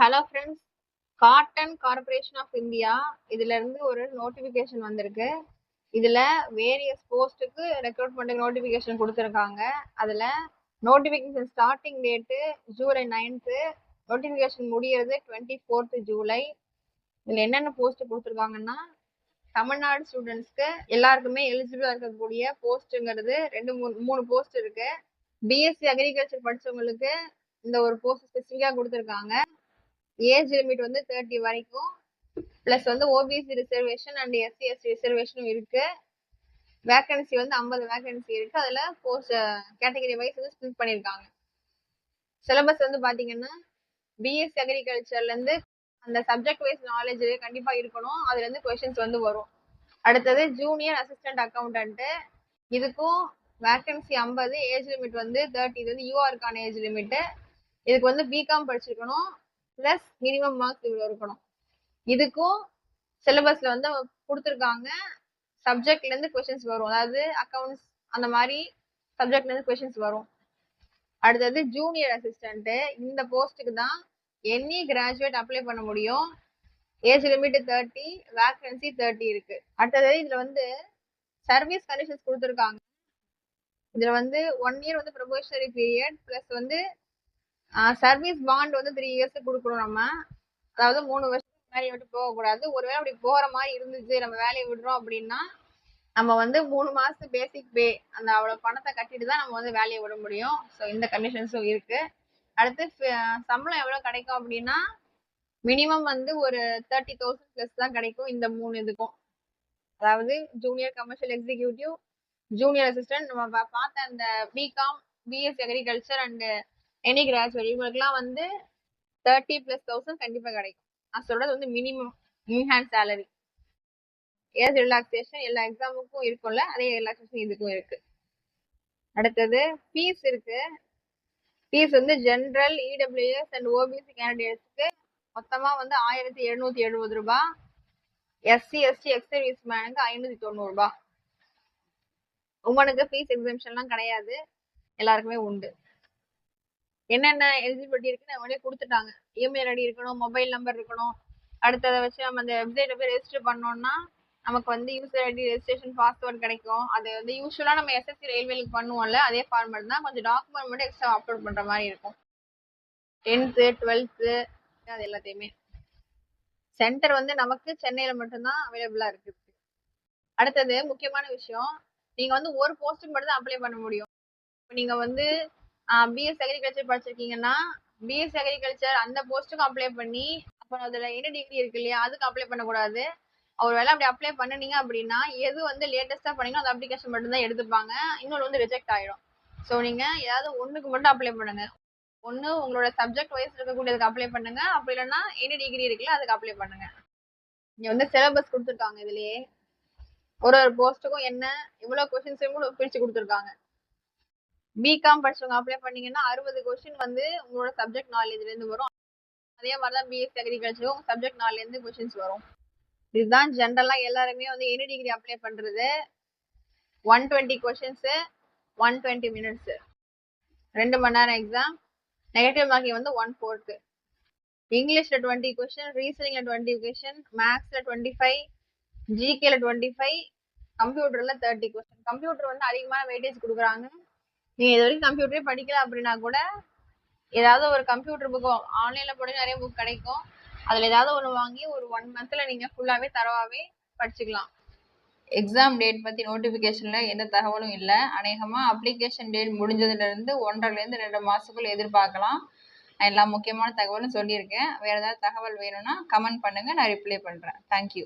Hello friends, cotton corporation of India இதுல இருந்து ஒரு நோட்டிபிகேஷன் வந்திருக்கு. இதுல வேரியஸ் போஸ்ட்டுக்கு ரெக்ரூட்மெண்ட் நோட்டிபிகேஷன் கொடுத்துருக்காங்க. அதுல notification starting date July 9th, notification முடியறது 24th ஜூலை. இதுல என்னென்ன போஸ்ட் கொடுத்துருக்காங்கன்னா, தமிழ்நாடு ஸ்டூடெண்ட்ஸ்க்கு எல்லாருக்குமே எலிஜிபிளா இருக்கக்கூடிய போஸ்ட்ங்கிறது மூணு போஸ்ட் இருக்கு. பிஎஸ்சி அக்ரிகல்ச்சர் படிச்சவங்களுக்கு இந்த ஒரு போஸ்ட் ஸ்பெசிஃபிக்கா கொடுத்துருக்காங்க. ஏஜ் லிமிட் 30 வரைக்கும், plus OBC reservation and SC ST ரிசர்வேஷனும் இருக்கு. வேகன்சி 50 வேகன்சி இருக்கு. அதுல போஸ்ட் கேட்டகரி வைஸ் ஸ்பிளிட் பண்ணிருக்காங்க. சிலபஸ் பாத்தீங்கன்னா பிஎஸ்சி அக்ரிகல்ச்சர்ல இருந்து அந்த சப்ஜெக்ட் வைஸ் நாலேஜ் கண்டிப்பா இருக்கணும். அதுல இருந்து கொஸ்டின்ஸ் வரும். அடுத்தது ஜூனியர் அசிஸ்டன்ட் அக்கௌண்டன்ட், இதுக்கும் வேகன்சி 50, ஏஜ் லிமிட் 30. இது யூஆருக்கான ஏஜ் லிமிட். இதுக்கு பிகாம் படிச்சிருக்கணும், பிளஸ் மினிமம் மார்க்ஸ் இவ்வளவு இருக்கணும். இதுக்கும் சிலபஸ்ல கொடுத்துருக்காங்க. சப்ஜெக்ட்ல இருந்து கொஸ்டின்ஸ் வரும், அதாவது அக்கௌண்ட்ஸ் அந்த மாதிரி சப்ஜெக்ட்ல இருந்து கொஸ்டின்ஸ் வரும். அடுத்தது ஜூனியர் அசிஸ்டன்ட், இந்த போஸ்ட்டுக்கு தான் எனி கிராஜுவேட் அப்ளை பண்ண முடியும். ஏஜ் லிமிட் 30, வேகன்சி 30 இருக்கு. அடுத்தது இதுல சர்வீஸ் கண்டிஷன்ஸ் கொடுத்துருக்காங்க. இதுல 1 year probationary period, plus service bond 3 years கொடுக்கணும் நம்ம. அதாவது 3 வருஷத்துக்கு வேலையை விட்டு போகக்கூடாது. ஒருவேளை அப்படி போற மாதிரி இருந்துச்சு, நம்ம வேலையை விடுறோம் அப்படின்னா நம்ம 3 மாசம் பேசிக் பே அந்த அவ்வளவு பணத்தை கட்டிட்டு தான் நம்ம வேலையை விட முடியும். ஸோ இந்த கண்டிஷன்ஸும் இருக்கு. அடுத்து சம்பளம் எவ்வளவு கிடைக்கும் அப்படின்னா மினிமம் ஒரு 30,000 பிளஸ் தான் கிடைக்கும் இந்த 3 இதுக்கும். அதாவது junior commercial executive, junior assistant, நம்ம பார்த்த அந்த B Com, BSc agriculture and any graduate இவங்களுக்குலாம் 30,000+ கண்டிப்பா கிடைக்கும். நான் சொல்றது minimum in hand salary. Age relaxation எல்லா எக்ஸாமுக்கும் இருக்கும்ல, அதே ரிலாக்ஸேஷன் இதுக்கும் இருக்கு. அடுத்தது ஃபீஸ் இருக்கு. Fees general, EWS and OBC கேண்டிடேட்ஸ்க்கு மொத்தமா 1770 ரூபாய். எஸ்சி எஸ்டி எக்ஸர்வீஸ் மேனுக்கு 590 ரூபாய். உமனுக்கு ஃபீஸ் எக்ஸம்ஷன்லாம் கிடையாது, எல்லாருக்குமே உண்டு. என்னென்ன எலிஜிபிலிட்டி இருக்குன்னு அவங்களே கொடுத்துட்டாங்க. இமெயில் ஐடி இருக்கணும், மொபைல் நம்பர் இருக்கணும். அடுத்ததை வச்சு நம்ம அந்த வெப்சைட்டை போய் ரெஜிஸ்டர் பண்ணோம்னா நமக்கு யூசர் ஐடி, ரெஜிஸ்ட்ரேஷன் பாஸ்வேர்ட் கிடைக்கும். அது யூஸ்வலா நம்ம எஸ்எஸ்சி ரயில்வேலுக்கு பண்ணுவோம்ல, அதே ஃபார்மேட் தான். கொஞ்சம் டாக்குமெண்ட் மட்டும் எக்ஸ்ட்ரா அப்லோட் பண்ற மாதிரி இருக்கும். 10th 12th அது எல்லாத்தையுமே. சென்டர் நமக்கு சென்னையில மட்டும்தான் அவைலபிளா இருக்கு. அடுத்தது முக்கியமான விஷயம், நீங்க ஒரு போஸ்ட்டுக்கு மட்டும் தான் அப்ளை பண்ண முடியும். நீங்க பிஎஸ்சி அக்ரிகல்ச்சர் படிச்சிருக்கீங்கன்னா பிஎஸ்சி அக்ரிகல்ச்சர் அந்த போஸ்ட்டுக்கும் அப்ளை பண்ணி, அப்புறம் அதுல என்ன டிகிரி இருக்கு இல்லையா, அதுக்கு அப்ளை பண்ணக்கூடாது. ஒருவேளை அப்படி அப்ளை பண்ணுனீங்க அப்படின்னா எது லேட்டஸ்டா பண்ணீங்கன்னா அந்த அப்ளிகேஷன் மட்டும் தான் எடுத்துப்பாங்க, இன்னொரு ரிஜெக்ட் ஆயிடும். ஸோ நீங்க ஏதாவது ஒண்ணுக்கு மட்டும் அப்ளை பண்ணுங்க. ஒண்ணு உங்களோட சப்ஜெக்ட் வைஸ் இருக்கக்கூடியதுக்கு அப்ளை பண்ணுங்க, அப்படி இல்லைன்னா எனி டிகிரி இருக்குல்ல அதுக்கு அப்ளை பண்ணுங்க. இங்க சிலபஸ் கொடுத்துருக்காங்க. இதுலயே ஒரு போஸ்ட்டுக்கும் என்ன இவ்வளவு கொஸ்டின்ஸ் பிரிச்சு கொடுத்துருக்காங்க. பிகாம் படிச்சவங்க அப்ளை பண்ணீங்கன்னா 60 கொஸ்டின் உங்களோட சப்ஜெக்ட் நாலேஜ்ல இருந்து வரும். அதே மாதிரிதான் பிஎஸ்சி அக்ரிகல்ச்சரும் சப்ஜெக்ட் நாலேஜ்ல இருந்து கொஸ்டின்ஸ் வரும். இதுதான் ஜென்ரலா எல்லாருமே எனி டிகிரி அப்ளை பண்றது. 120 கொஸ்டின்ஸ், 120 minutes, 2 மணி நேரம் எக்ஸாம். Negative marking 1/4. இங்கிலீஷ்ல 20 கொஸ்டின், ரீசனிங்ல 20 கொஸ்டின், மேத்ஸ்ல 25, ஜிகேல 25, கம்ப்யூட்டர்ல 30 கொஸ்டின். கம்ப்யூட்டர் அதிகமான வெயிட்டேஜ் கொடுக்குறாங்க. நீங்க இது வரைக்கும் கம்ப்யூட்டரே படிக்கல அப்படின்னா கூட ஏதாவது ஒரு கம்ப்யூட்டர் புக் ஆன்லைன்ல போட நிறைய புக் கிடைக்கும். அதுல ஏதாவது ஒண்ணு வாங்கி ஒரு 1 monthல நீங்க ஃபுல்லாவே தரவாவே படிச்சுக்கலாம். எக்ஸாம் டேட் பத்தி நோட்டிபிகேஷன்ல எந்த தகவலும் இல்லை. அநேகமா அப்ளிகேஷன் டேட் முடிஞ்சதுல இருந்து 1.5 to 2 மாசத்துக்குள்ள எதிர்பார்க்கலாம். நான் எல்லா முக்கியமான தகவலும் சொல்லியிருக்கேன். வேற ஏதாவது தகவல் வேணும்னா கமெண்ட் பண்ணுங்க, நான் ரிப்ளை பண்றேன். தேங்க்யூ.